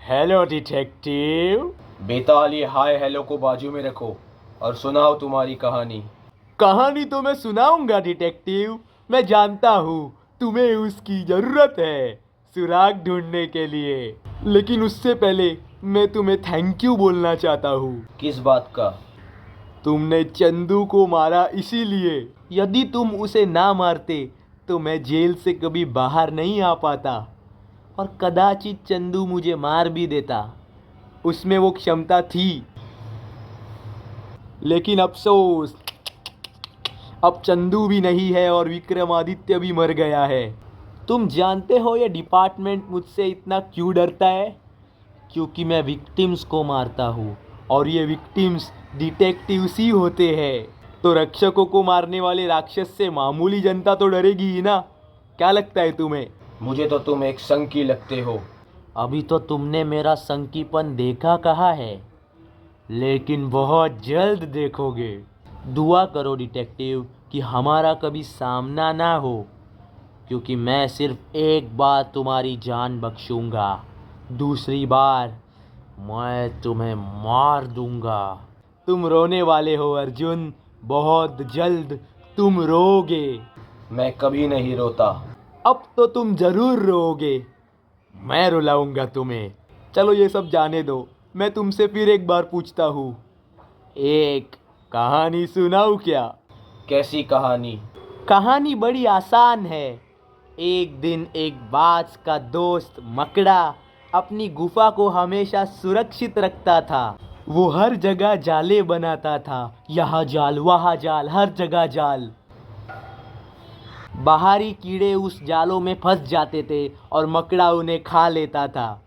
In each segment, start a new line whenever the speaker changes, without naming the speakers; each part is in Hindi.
Hello detective.
बेताल ये हाय हेलो को बाजू में रखो और सुनाओ तुम्हारी कहानी।
कहानी तो मैं सुनाऊंगा डिटेक्टिव। मैं जानता हूँ तुम्हें उसकी ज़रूरत है सुराग ढूंढने के लिए, लेकिन उससे पहले मैं तुम्हें थैंक यू बोलना चाहता हूँ।
किस बात का?
तुमने चंदू को मारा इसीलिए। यदि तुम उसे ना मारते तो मैं जेल से कभी बाहर नहीं आ पाता और कदाचित चंदू मुझे मार भी देता। उसमें वो क्षमता थी, लेकिन अफसोस अब चंदू भी नहीं है और विक्रमादित्य भी मर गया है। तुम जानते हो ये डिपार्टमेंट मुझसे इतना क्यों डरता है? क्योंकि मैं विक्टिम्स को मारता हूँ और ये विक्टिम्स डिटेक्टिव्स ही होते हैं। तो रक्षकों को मारने वाले राक्षस से मामूली जनता तो डरेगी ही ना। क्या लगता है तुम्हें?
मुझे तो तुम एक संकी लगते हो।
अभी तो तुमने मेरा संकीपन देखा कहाँ है, लेकिन बहुत जल्द देखोगे। दुआ करो डिटेक्टिव कि हमारा कभी सामना ना हो, क्योंकि मैं सिर्फ एक बार तुम्हारी जान बख्शूंगा, दूसरी बार मैं तुम्हें मार दूंगा। तुम रोने वाले हो अर्जुन, बहुत जल्द तुम रोगे।
मैं कभी नहीं रोता।
अब तो तुम जरूर रोओगे। मैं रुलाऊंगा तुम्हें। चलो ये सब जाने दो, मैं तुमसे फिर एक बार पूछता हूँ। एक कहानी सुनाऊँ क्या?
कैसी कहानी?
कहानी बड़ी आसान है। एक दिन एक बाज का दोस्त मकड़ा अपनी गुफा को हमेशा सुरक्षित रखता था। वो हर जगह जाले बनाता था, यहाँ जाल वहाँ जाल, हर जगह जाल। बाहरी कीड़े उस जालों में फंस जाते थे और मकड़ा उन्हें खा लेता था।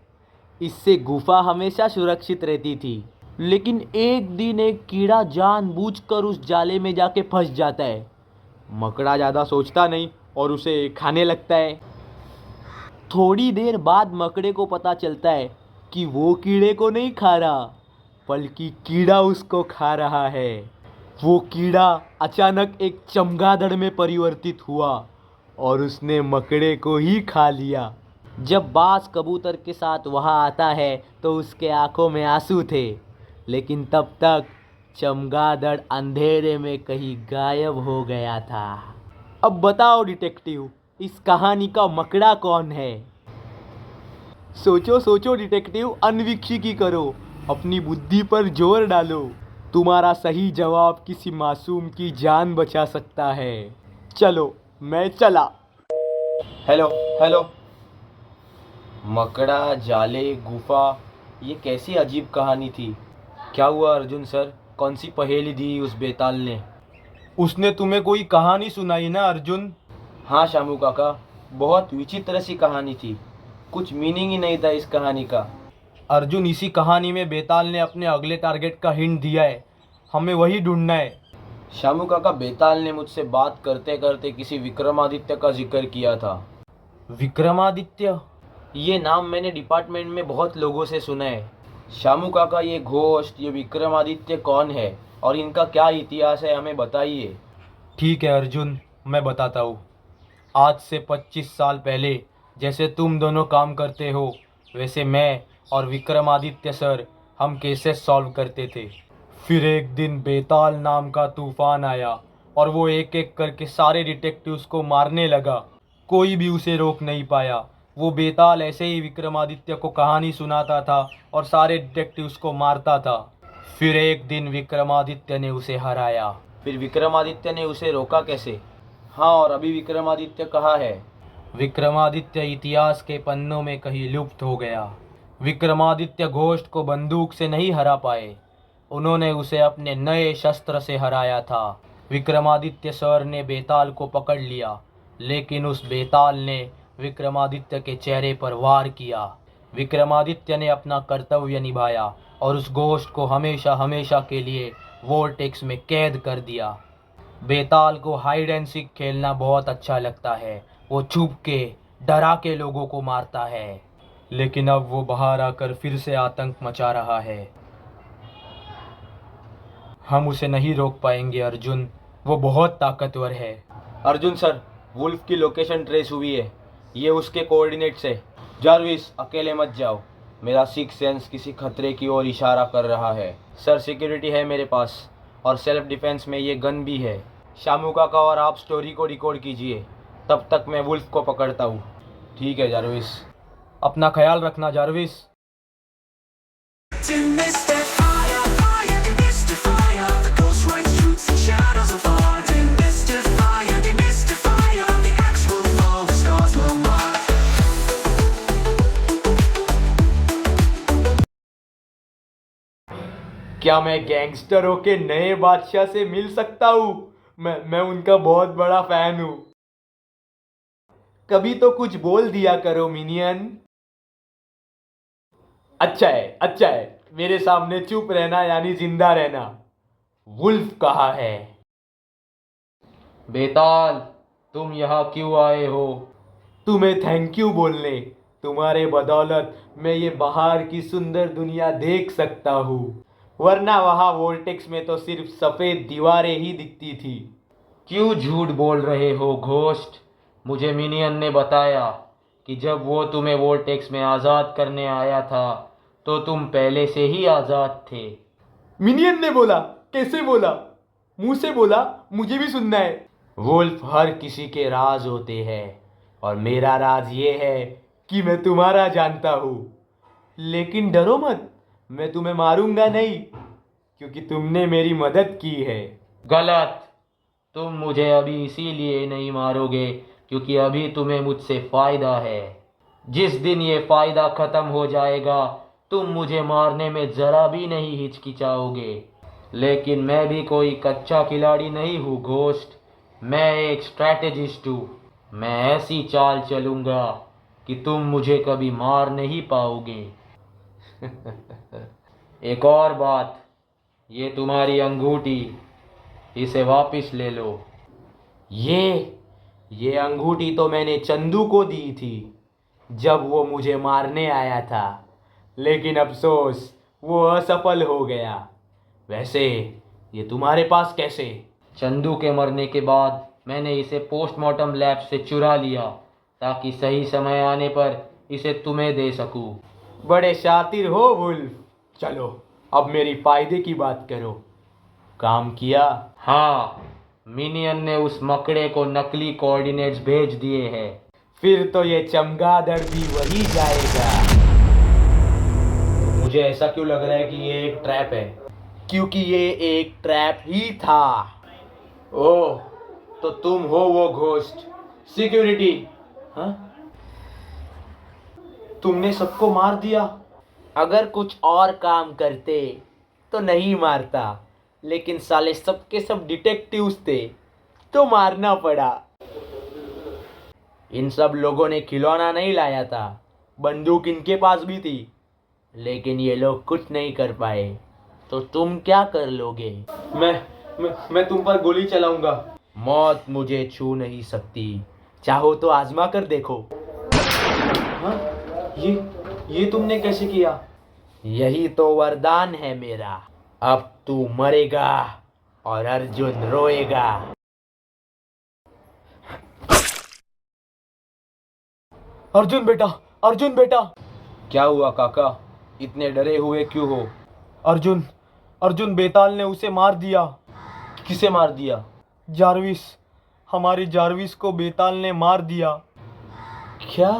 इससे गुफा हमेशा सुरक्षित रहती थी। लेकिन एक दिन एक कीड़ा जानबूझकर उस जाले में जाके फंस जाता है। मकड़ा ज़्यादा सोचता नहीं और उसे खाने लगता है। थोड़ी देर बाद मकड़े को पता चलता है कि वो कीड़े को नहीं खा रहा, बल्कि कीड़ा उसको खा रहा है। वो कीड़ा अचानक एक चमगादड़ में परिवर्तित हुआ और उसने मकड़े को ही खा लिया। जब बाज कबूतर के साथ वहाँ आता है तो उसके आंखों में आंसू थे, लेकिन तब तक चमगादड़ अंधेरे में कहीं गायब हो गया था। अब बताओ डिटेक्टिव, इस कहानी का मकड़ा कौन है? सोचो सोचो डिटेक्टिव, अनविक्षिकी करो, अपनी बुद्धि पर जोर डालो। तुम्हारा सही जवाब किसी मासूम की जान बचा सकता है। चलो मैं चला।
Hello hello. मकड़ा, जाले, गुफा, ये कैसी अजीब कहानी थी। क्या हुआ अर्जुन सर? कौन सी पहेली दी उस बेताल ने?
उसने तुम्हें कोई कहानी सुनाई ना अर्जुन?
हाँ शामू काका, बहुत विचित्र सी कहानी थी। कुछ मीनिंग ही नहीं था इस कहानी का।
अर्जुन, इसी कहानी में बेताल ने अपने अगले टारगेट का हिंट दिया है। हमें वही ढूंढना है।
शामू काका, बेताल ने मुझसे बात करते करते किसी विक्रमादित्य का जिक्र किया था।
विक्रमादित्य?
ये नाम मैंने डिपार्टमेंट में बहुत लोगों से सुना है। शामू काका, ये घोस्ट, ये विक्रमादित्य कौन है और इनका क्या इतिहास है, हमें बताइए।
ठीक है अर्जुन, मैं बताता हूँ। आज से 25 साल पहले जैसे तुम दोनों काम करते हो, वैसे मैं और विक्रमादित्य सर हम केसेस सॉल्व करते थे। फिर एक दिन बेताल नाम का तूफान आया और वो एक एक करके सारे डिटेक्टिव्स को मारने लगा। कोई भी उसे रोक नहीं पाया। वो बेताल ऐसे ही विक्रमादित्य को कहानी सुनाता था और सारे डिटेक्टिव्स को मारता था। फिर एक दिन विक्रमादित्य ने उसे हराया।
फिर विक्रमादित्य ने उसे रोका कैसे? हाँ, और अभी विक्रमादित्य कहाँ है?
विक्रमादित्य इतिहास के पन्नों में कहीं लुप्त हो गया। विक्रमादित्य घोस्ट को बंदूक से नहीं हरा पाए, उन्होंने उसे अपने नए शस्त्र से हराया था। विक्रमादित्य सर ने बेताल को पकड़ लिया, लेकिन उस बेताल ने विक्रमादित्य के चेहरे पर वार किया। विक्रमादित्य ने अपना कर्तव्य निभाया और उस घोस्ट को हमेशा हमेशा के लिए वोर्टेक्स में कैद कर दिया। बेताल को हाइड एंड सीक खेलना बहुत अच्छा लगता है। वो छुप के डरा के लोगों को मारता है, लेकिन अब वो बाहर आकर फिर से आतंक मचा रहा है। हम उसे नहीं रोक पाएंगे अर्जुन, वो बहुत ताकतवर है।
अर्जुन सर, वुल्फ की लोकेशन ट्रेस हुई है। ये उसके कोऑर्डिनेट्स है। जारविस, अकेले मत जाओ। मेरा सिक्स सेंस किसी खतरे की ओर इशारा कर रहा है। सर, सिक्योरिटी है मेरे पास और सेल्फ डिफेंस में ये गन भी है। शामू काका और आप स्टोरी को रिकॉर्ड कीजिए, तब तक मैं वुल्फ को पकड़ता हूँ। ठीक है जारविस, अपना ख्याल रखना Jarvis.
To mystify, fire, demystify the ghost rights, truths and shadows of art. Demystify, demystify the actual fall, the stars will mark.
क्या मैं गैंगस्टरों के नए बादशाह से मिल सकता हूँ? मैं उनका बहुत बड़ा फैन हूँ। कभी तो कुछ बोल दिया करो मिनियन। अच्छा है, मेरे सामने चुप रहना यानी जिंदा रहना। वुल्फ कहाँ है?
बेताल, तुम यहाँ क्यों आए हो?
तुम्हें थैंक यू बोलने। तुम्हारे बदौलत मैं ये बाहर की सुंदर दुनिया देख सकता हूँ, वरना वहाँ वोल्टेक्स में तो सिर्फ सफ़ेद दीवारें ही दिखती थी।
क्यों झूठ बोल रहे हो घोस्ट? मुझे मिनियन ने बताया कि जब वो तुम्हें वोर्टेक्स में आज़ाद करने आया था तो तुम पहले से ही आज़ाद थे।
मिनियन ने बोला? कैसे बोला? मुंह से बोला? मुझे भी सुनना है। वुल्फ हर किसी के राज होते हैं और मेरा राज ये है कि मैं तुम्हारा जानता हूँ। लेकिन डरो मत, मैं तुम्हें मारूंगा नहीं, क्योंकि तुमने मेरी मदद की है।
गलत। तुम मुझे अभी इसीलिए नहीं मारोगे क्योंकि अभी तुम्हें मुझसे फ़ायदा है। जिस दिन ये फ़ायदा ख़त्म हो जाएगा तुम मुझे मारने में ज़रा भी नहीं हिचकिचाओगे। लेकिन मैं भी कोई कच्चा खिलाड़ी नहीं हूँ घोस्ट, मैं एक स्ट्रैटेजिस्ट हूँ। मैं ऐसी चाल चलूँगा कि तुम मुझे कभी मार नहीं पाओगे। एक और बात, ये तुम्हारी अंगूठी, इसे वापस ले लो।
ये अंगूठी तो मैंने चंदू को दी थी जब वो मुझे मारने आया था, लेकिन अफसोस वो असफल हो गया। वैसे ये तुम्हारे पास कैसे?
चंदू के मरने के बाद मैंने इसे पोस्टमार्टम लैब से चुरा लिया ताकि सही समय आने पर इसे तुम्हें दे सकूं।
बड़े शातिर हो वुल्फ। चलो अब मेरी फायदे की बात करो। काम किया?
हाँ, मिनियन ने उस मकड़े को नकली कोऑर्डिनेट्स भेज दिए हैं।
फिर तो ये चमगादड़ भी वही जाएगा।
मुझे ऐसा क्यों लग रहा है कि ये एक ट्रैप है?
क्योंकि ये एक ट्रैप ही था।
ओह, तो तुम हो वो घोस्ट। सिक्योरिटी।
हाँ? तुमने सबको मार दिया? अगर कुछ और काम करते तो नहीं मारता, लेकिन साले सबके सब डिटेक्टिव्स थे तो मारना पड़ा। इन सब लोगों ने खिलौना नहीं लाया था, बंदूक इनके पास भी थी, लेकिन ये लोग कुछ नहीं कर पाए। तो तुम क्या कर लोगे?
मैं तुम पर गोली चलाऊंगा।
मौत मुझे छू नहीं सकती, चाहो तो आजमा कर देखो।
हाँ? ये तुमने कैसे किया?
यही तो वरदान है मेरा। अब तू मरेगा और अर्जुन रोएगा। अर्जुन बेटा, अर्जुन बेटा।
क्या हुआ काका? इतने डरे हुए क्यों हो?
अर्जुन बेताल ने उसे मार दिया।
किसे मार दिया?
जारविस, हमारे जारविस को बेताल ने मार दिया।
क्या?